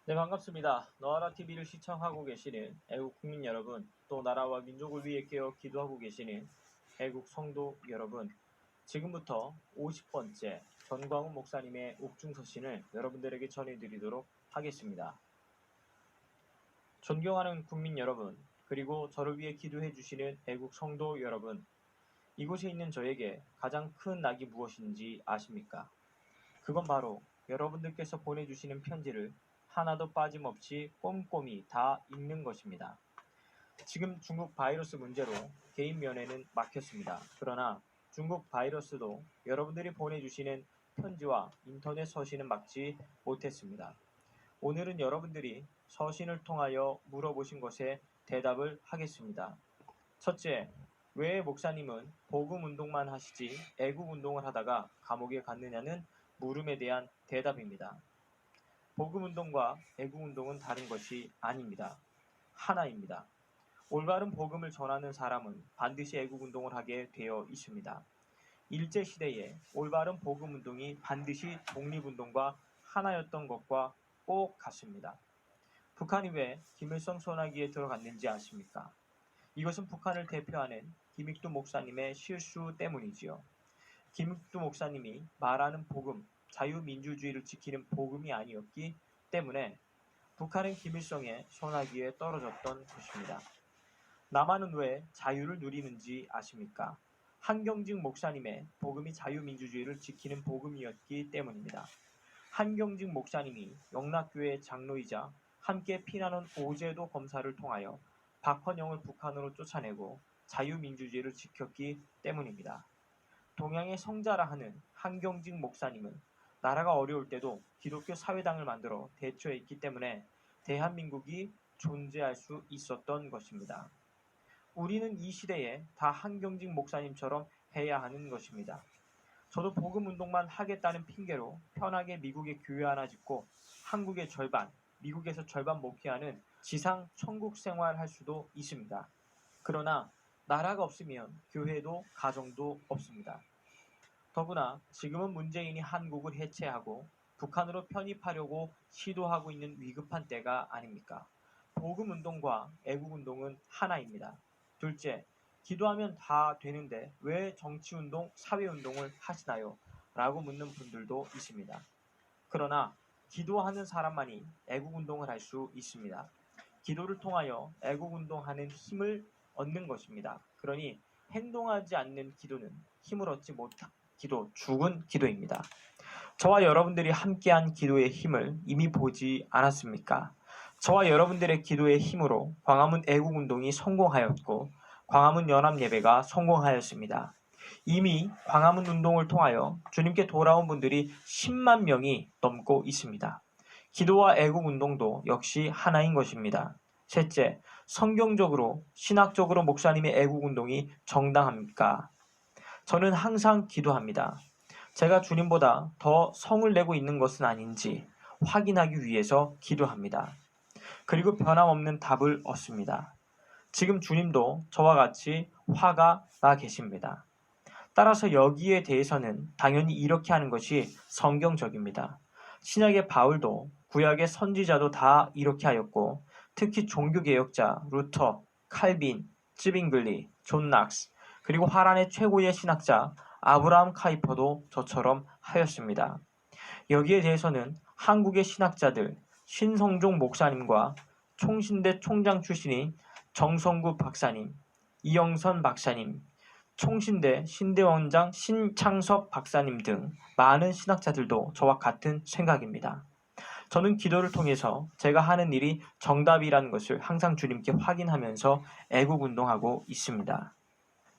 네, 반갑습니다. 너하라 TV를 시청하고 계시는 애국 국민 여러분, 또 나라와 민족을 위해 깨어 기도하고 계시는 애국 성도 여러분, 지금부터 50번째 전광훈 목사님의 옥중서신을 여러분들에게 전해드리도록 하겠습니다. 존경하는 국민 여러분, 그리고 저를 위해 기도해 주시는 애국 성도 여러분, 이곳에 있는 저에게 가장 큰 낙이 무엇인지 아십니까? 그건 바로 여러분들께서 보내주시는 편지를 하나도 빠짐없이 꼼꼼히 다 읽는 것입니다. 지금 중국 바이러스 문제로 개인 면회는 막혔습니다. 그러나 중국 바이러스도 여러분들이 보내주시는 편지와 인터넷 서신은 막지 못했습니다. 오늘은 여러분들이 서신을 통하여 물어보신 것에 대답을 하겠습니다. 첫째, 왜 목사님은 복음 운동만 하시지 애국 운동을 하다가 감옥에 갔느냐는 물음에 대한 대답입니다. 복음 운동과 애국 운동은 다른 것이 아닙니다. 하나입니다. 올바른 복음을 전하는 사람은 반드시 애국 운동을 하게 되어 있습니다. 일제 시대에 올바른 복음 운동이 반드시 독립 운동과 하나였던 것과 꼭 같습니다. 북한이 왜 김일성 소나기에 들어갔는지 아십니까? 이것은 북한을 대표하는 김익두 목사님의 실수 때문이지요. 김익두 목사님이 말하는 복음, 자유민주주의를 지키는 복음이 아니었기 때문에 북한은 김일성의 소나기에 떨어졌던 것입니다. 남한은 왜 자유를 누리는지 아십니까? 한경직 목사님의 복음이 자유민주주의를 지키는 복음이었기 때문입니다. 한경직 목사님이 영락교회 장로이자 함께 피난온 오제도 검사를 통하여 박헌영을 북한으로 쫓아내고 자유민주주의를 지켰기 때문입니다. 동양의 성자라 하는 한경직 목사님은 나라가 어려울 때도 기독교 사회당을 만들어 대처했기 때문에 대한민국이 존재할 수 있었던 것입니다. 우리는 이 시대에 다 한경직 목사님처럼 해야 하는 것입니다. 저도 복음 운동만 하겠다는 핑계로 편하게 미국에 교회 하나 짓고 한국의 절반, 미국에서 절반 목회하는 지상 천국 생활할 수도 있습니다. 그러나 나라가 없으면 교회도 가정도 없습니다. 더구나 지금은 문재인이 한국을 해체하고 북한으로 편입하려고 시도하고 있는 위급한 때가 아닙니까? 복음 운동과 애국 운동은 하나입니다. 둘째, 기도하면 다 되는데 왜 정치운동, 사회운동을 하시나요? 라고 묻는 분들도 있습니다. 그러나 기도하는 사람만이 애국운동을 할 수 있습니다. 기도를 통하여 애국운동하는 힘을 얻는 것입니다. 그러니 행동하지 않는 기도는 힘을 얻지 못한 기도, 죽은 기도입니다. 저와 여러분들이 함께한 기도의 힘을 이미 보지 않았습니까? 저와 여러분들의 기도의 힘으로 광화문 애국운동이 성공하였고 광화문 연합예배가 성공하였습니다. 이미 광화문 운동을 통하여 주님께 돌아온 분들이 10만 명이 넘고 있습니다. 기도와 애국운동도 역시 하나인 것입니다. 셋째, 성경적으로 신학적으로 목사님의 애국운동이 정당합니까? 저는 항상 기도합니다. 제가 주님보다 더 성을 내고 있는 것은 아닌지 확인하기 위해서 기도합니다. 그리고 변함없는 답을 얻습니다. 지금 주님도 저와 같이 화가 나 계십니다. 따라서 여기에 대해서는 당연히 이렇게 하는 것이 성경적입니다. 신약의 바울도 구약의 선지자도 다 이렇게 하였고 특히 종교개혁자 루터, 칼빈, 쯔빙글리, 존 낙스 그리고 화란의 최고의 신학자 아브라함 카이퍼도 저처럼 하였습니다. 여기에 대해서는 한국의 신학자들 신성종 목사님과 총신대 총장 출신인 정성구 박사님, 이영선 박사님, 총신대 신대원장 신창섭 박사님 등 많은 신학자들도 저와 같은 생각입니다. 저는 기도를 통해서 제가 하는 일이 정답이라는 것을 항상 주님께 확인하면서 애국운동하고 있습니다.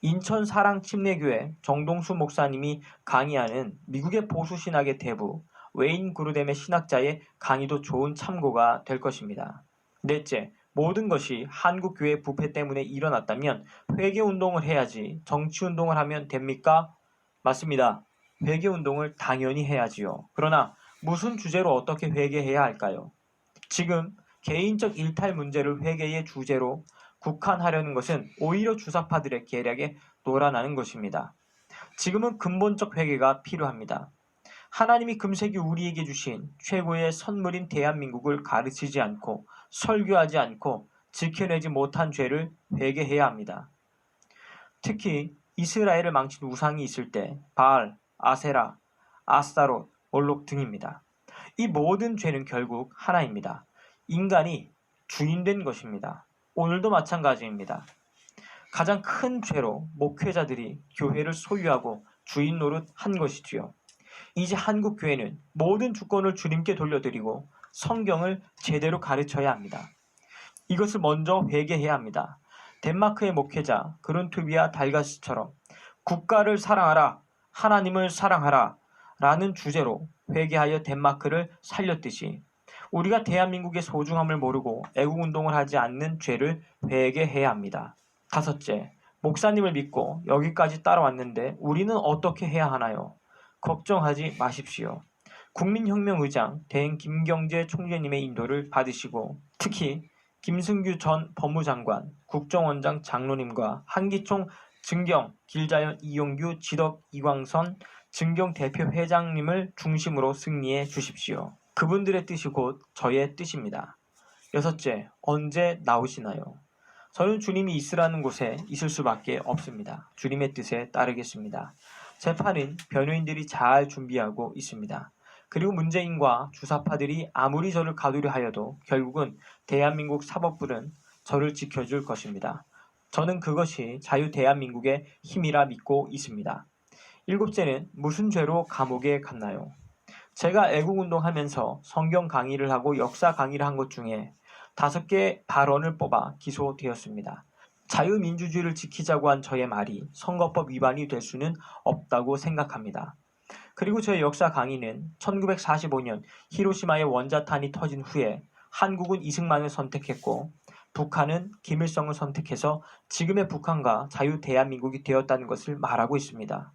인천 사랑침례교회 정동수 목사님이 강의하는 미국의 보수신학의 대부 웨인 그루뎀의 신학자의 강의도 좋은 참고가 될 것입니다. 넷째, 모든 것이 한국교회 부패 때문에 일어났다면 회개운동을 해야지 정치운동을 하면 됩니까? 맞습니다. 회개운동을 당연히 해야지요. 그러나 무슨 주제로 어떻게 회개해야 할까요? 지금 개인적 일탈 문제를 회개의 주제로 국한하려는 것은 오히려 주사파들의 계략에 놀아나는 것입니다. 지금은 근본적 회개가 필요합니다. 하나님이 금세기 우리에게 주신 최고의 선물인 대한민국을 가르치지 않고 설교하지 않고 지켜내지 못한 죄를 회개해야 합니다. 특히 이스라엘을 망친 우상이 있을 때 바알, 아세라, 아스타롯, 몰록 등입니다. 이 모든 죄는 결국 하나입니다. 인간이 주인된 것입니다. 오늘도 마찬가지입니다. 가장 큰 죄로 목회자들이 교회를 소유하고 주인 노릇 한 것이지요. 이제 한국 교회는 모든 주권을 주님께 돌려드리고 성경을 제대로 가르쳐야 합니다. 이것을 먼저 회개해야 합니다. 덴마크의 목회자 그룬투비아 달가스처럼 국가를 사랑하라, 하나님을 사랑하라 라는 주제로 회개하여 덴마크를 살렸듯이 우리가 대한민국의 소중함을 모르고 애국운동을 하지 않는 죄를 회개해야 합니다. 다섯째, 목사님을 믿고 여기까지 따라왔는데 우리는 어떻게 해야 하나요? 걱정하지 마십시오. 국민혁명의장 대행 김경재 총재님의 인도를 받으시고 특히 김승규 전 법무장관, 국정원장 장로님과 한기총 증경, 길자연 이용규, 지덕 이광선 증경 대표 회장님을 중심으로 승리해 주십시오. 그분들의 뜻이 곧 저의 뜻입니다. 여섯째, 언제 나오시나요? 저는 주님이 있으라는 곳에 있을 수밖에 없습니다. 주님의 뜻에 따르겠습니다. 재판은 변호인들이 잘 준비하고 있습니다. 그리고 문재인과 주사파들이 아무리 저를 가두려 하여도 결국은 대한민국 사법부는 저를 지켜줄 것입니다. 저는 그것이 자유 대한민국의 힘이라 믿고 있습니다. 일곱째는 무슨 죄로 감옥에 갔나요? 제가 애국운동하면서 성경 강의를 하고 역사 강의를 한 것 중에 5개 발언을 뽑아 기소되었습니다. 자유민주주의를 지키자고 한 저의 말이 선거법 위반이 될 수는 없다고 생각합니다. 그리고 저의 역사 강의는 1945년 히로시마의 원자탄이 터진 후에 한국은 이승만을 선택했고 북한은 김일성을 선택해서 지금의 북한과 자유 대한민국이 되었다는 것을 말하고 있습니다.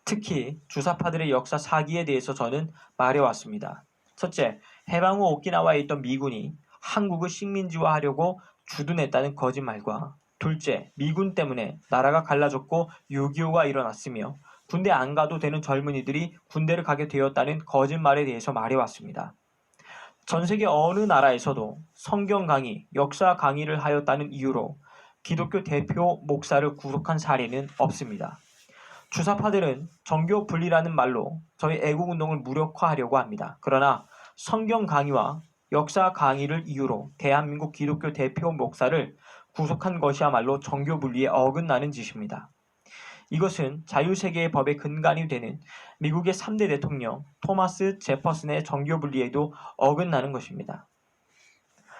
특히 주사파들의 역사 사기에 대해서 저는 말해왔습니다. 첫째, 해방 후 오키나와에 있던 미군이 한국을 식민지화하려고 주둔했다는 거짓말과 둘째, 미군 때문에 나라가 갈라졌고 6.25가 일어났으며 군대 안 가도 되는 젊은이들이 군대를 가게 되었다는 거짓말에 대해서 말해왔습니다. 전 세계 어느 나라에서도 성경 강의, 역사 강의를 하였다는 이유로 기독교 대표 목사를 구속한 사례는 없습니다. 주사파들은 정교 분리라는 말로 저희 애국운동을 무력화하려고 합니다. 그러나 성경 강의와 역사 강의를 이유로 대한민국 기독교 대표 목사를 구속한 것이야말로 정교 분리에 어긋나는 짓입니다. 이것은 자유세계의 법의 근간이 되는 미국의 3대 대통령 토마스 제퍼슨의 정교 분리에도 어긋나는 것입니다.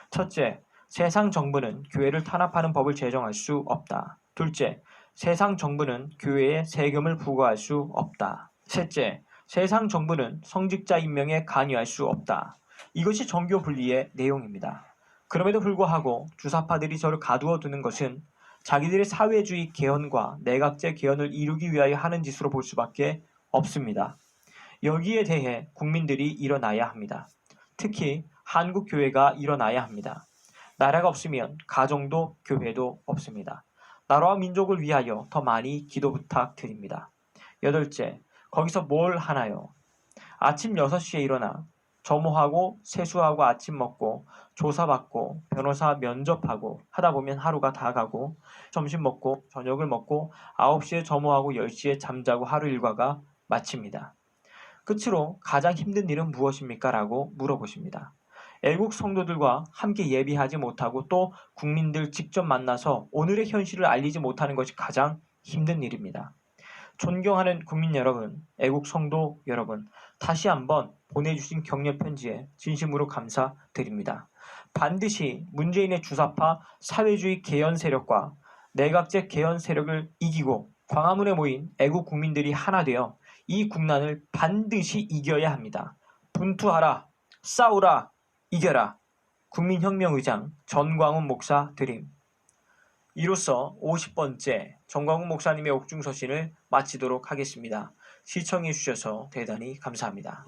첫째, 세상 정부는 교회를 탄압하는 법을 제정할 수 없다. 둘째, 세상 정부는 교회에 세금을 부과할 수 없다. 셋째, 세상 정부는 성직자 임명에 관여할 수 없다. 이것이 정교 분리의 내용입니다. 그럼에도 불구하고 주사파들이 저를 가두어 두는 것은 자기들의 사회주의 개헌과 내각제 개헌을 이루기 위하여 하는 짓으로 볼 수밖에 없습니다. 여기에 대해 국민들이 일어나야 합니다. 특히 한국 교회가 일어나야 합니다. 나라가 없으면 가정도 교회도 없습니다. 나라와 민족을 위하여 더 많이 기도 부탁드립니다. 여덟째, 거기서 뭘 하나요? 아침 6시에 일어나 점호하고 세수하고 아침 먹고 조사받고 변호사 면접하고 하다 보면 하루가 다 가고 점심 먹고 저녁을 먹고 9시에 점호하고 10시에 잠자고 하루 일과가 마칩니다. 끝으로 가장 힘든 일은 무엇입니까? 라고 물어보십니다. 애국 성도들과 함께 예비하지 못하고 또 국민들 직접 만나서 오늘의 현실을 알리지 못하는 것이 가장 힘든 일입니다. 존경하는 국민 여러분, 애국 성도 여러분, 다시 한번 보내주신 격려 편지에 진심으로 감사드립니다. 반드시 문재인의 주사파 사회주의 개헌 세력과 내각제 개헌 세력을 이기고 광화문에 모인 애국 국민들이 하나 되어 이 국난을 반드시 이겨야 합니다. 분투하라, 싸우라, 이겨라. 국민혁명의장 전광훈 목사 드림. 이로써 50번째 전광훈 목사님의 옥중서신을 마치도록 하겠습니다. 시청해 주셔서 대단히 감사합니다.